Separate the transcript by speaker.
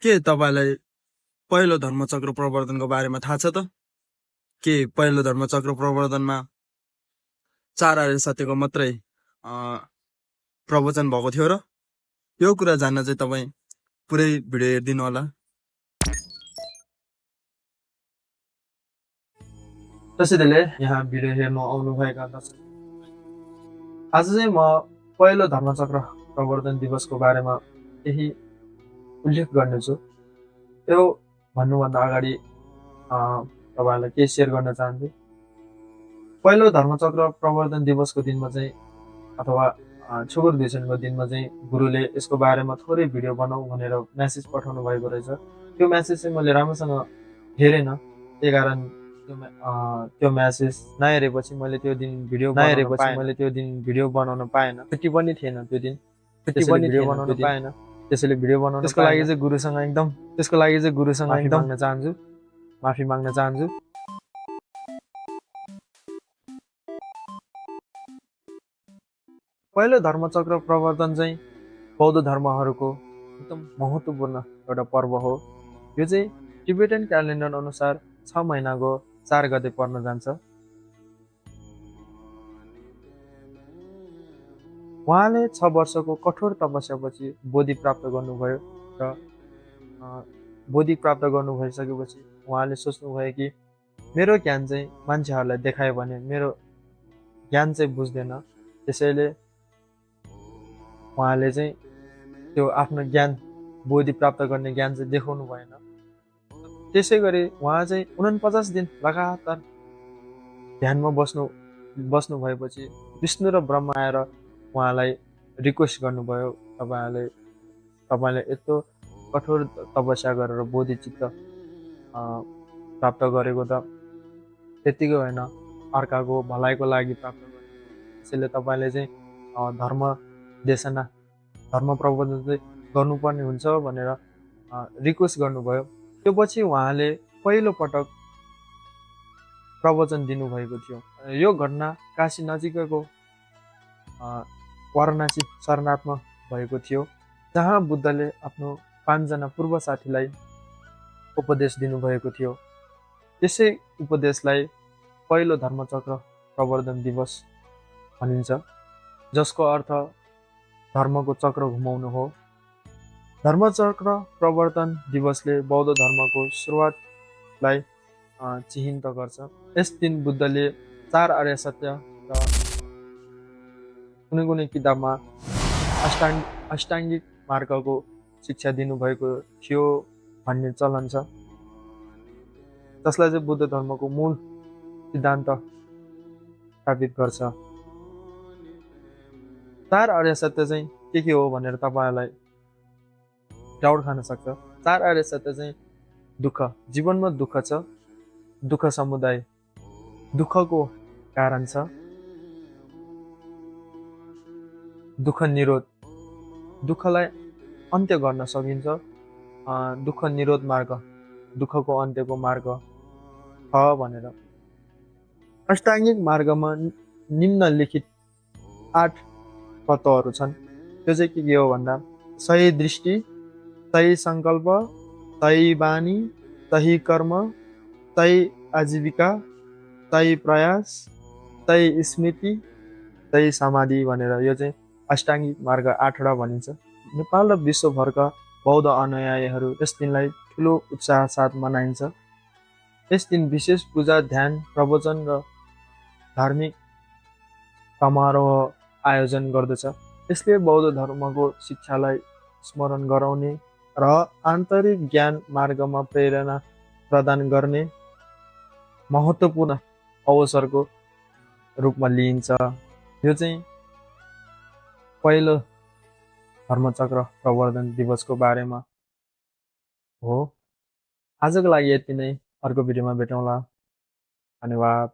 Speaker 1: के तपाईँलाई पहिलो धर्मचक्र प्रवर्तनको बारेमा थाहा छ त? के पहिलो धर्मचक्र प्रवर्तनमा 4 आर्य सत्यको मात्रै प्रवचन भएको थियो र? यो कुरा जान्न चाहिँ तपाईँ पुरै भिडियो हेरिदिनु होला।
Speaker 2: त्यसैले यहाँ भिडियो हेर्नु आउनुभएका दर्शक, आज चाहिँ म पहिलो धर्मचक्र प्रवर्तन दिवसको बारेमा केही उल्लेख गर्नेछु। त्यो भन्नुभन्दा अगाडि तपाईँहरूलाई केही सेयर गर्न चाहन्छु। पहिलो धर्मचक्र प्रवर्तन दिवसको दिनमा चाहिँ अथवा छुगुर धिसनको दिनमा चाहिँ गुरुले यसको बारेमा थोरै भिडियो बनाऊ भनेर म्यासेज पठाउनु भएको रहेछ। त्यो म्यासेज चाहिँ मैले राम्रोसँग हेरेन, त्यही कारण त्यो म्यासेज नहेरेपछि मैले त्यो दिन भिडियो बनाउन पाएन। छुट्टी पनि थिएन त्यो दिन, भिडियो बनाउन पाएन। त्यसैले भिडियो बनाउन त्यसको लागि चाहिँ गुरुसँग एकदम माफी माग्न चाहन्छु। पहिलो धर्मचक्र प्रवर्तन चाहिँ बौद्ध धर्महरूको एकदम महत्त्वपूर्ण एउटा पर्व हो। यो चाहिँ टिबेटन क्यालेन्डर अनुसार 6 महिनाको 4 गते पर्न जान्छ। उहाँले 6 वर्षको कठोर तपस्यापछि बोधि प्राप्त गर्नुभयो र बोधि प्राप्त गर्नु भइसकेपछि उहाँले सोच्नुभयो कि मेरो ज्ञान चाहिँ मान्छेहरूलाई देखायो भने मेरो ज्ञान चाहिँ बुझ्दैन, त्यसैले उहाँले चाहिँ त्यो आफ्नो ज्ञान बोधि प्राप्त गर्ने ज्ञान चाहिँ देखाउनु भएन। त्यसै गरी उहाँ चाहिँ 49 दिन लगातार ध्यानमा बस्नु भएपछि विष्णु र ब्रह्मा आएर उहाँलाई रिक्वेस्ट गर्नुभयो, तपाईँले यत्रो कठोर तपस्या गरेर बोधि चित्त प्राप्त गरेको त त्यतिकै होइन, अर्काको भलाइको लागि प्राप्त गरेको, त्यसैले तपाईँले चाहिँ धर्म प्रवर्तन चाहिँ गर्नुपर्ने हुन्छ भनेर रिक्वेस्ट गर्नुभयो। त्यो पछि उहाँले पहिलो पटक प्रवचन दिनुभएको थियो। यो घटना काशी नजिकैको वाराणसी शरणार्थमा भएको थियो, जहाँ बुद्धले आफ्नो 5 जना पूर्व साथीलाई उपदेश दिनुभएको थियो। त्यसै उपदेशलाई पहिलो धर्मचक्र प्रवर्तन दिवस भनिन्छ, जसको अर्थ धर्मको चक्र घुमाउनु हो। धर्मचक्र प्रवर्तन दिवसले बौद्ध धर्मको सुरुवातलाई चिहिन्त गर्छ। यस दिन बुद्धले 4 आर्य सत्य र कुनै किताबमा अष्टाङ्गिक मार्गको शिक्षा दिनुभएको थियो भन्ने चलन छ, जसलाई चाहिँ बुद्ध धर्मको मूल सिद्धान्त स्थापित गर्छ। 4 आर्य सत्य चाहिँ के हो भनेर तपाईँहरूलाई डाउट खान सक्छ। 4 आर्य सत्य चाहिँ दुःख, जीवनमा दुःख छ, दुःख समुदाय, दुःखको कारण छ, दुःख निरोध, दुःखलाई अन्त्य गर्न सकिन्छ, दुःख निरोध मार्ग, दुःखको अन्त्यको मार्ग छ भनेर। अष्टाङ्गिक मार्गमा निम्नलिखित 8 तत्त्वहरू छन्। त्यो चाहिँ के हो भन्दा सही दृष्टि, सही सङ्कल्प, सही बानी, सही कर्म, सही आजीविका, सही प्रयास, सही स्मृति, सही समाधि भनेर यो चाहिँ अष्टाङ्गिक मार्ग 8वटा भनिन्छ। नेपाल र विश्वभरका बौद्ध अनुयायीहरू यस दिनलाई ठुलो उत्साह साथ मनाइन्छ। यस दिन विशेष पूजा, ध्यान, प्रवचन र धार्मिक समारोह आयोजन गर्दछ। यसले बौद्ध धर्मको शिक्षालाई स्मरण गराउने र आन्तरिक ज्ञान मार्गमा प्रेरणा प्रदान गर्ने महत्त्वपूर्ण अवसरको रूपमा लिइन्छ। यो चाहिँ पहिलो धर्मचक्र प्रवर्तन दिवसको बारेमा हो। आजको लागि यति नै, अर्को भिडियोमा भेटौँला। धन्यवाद।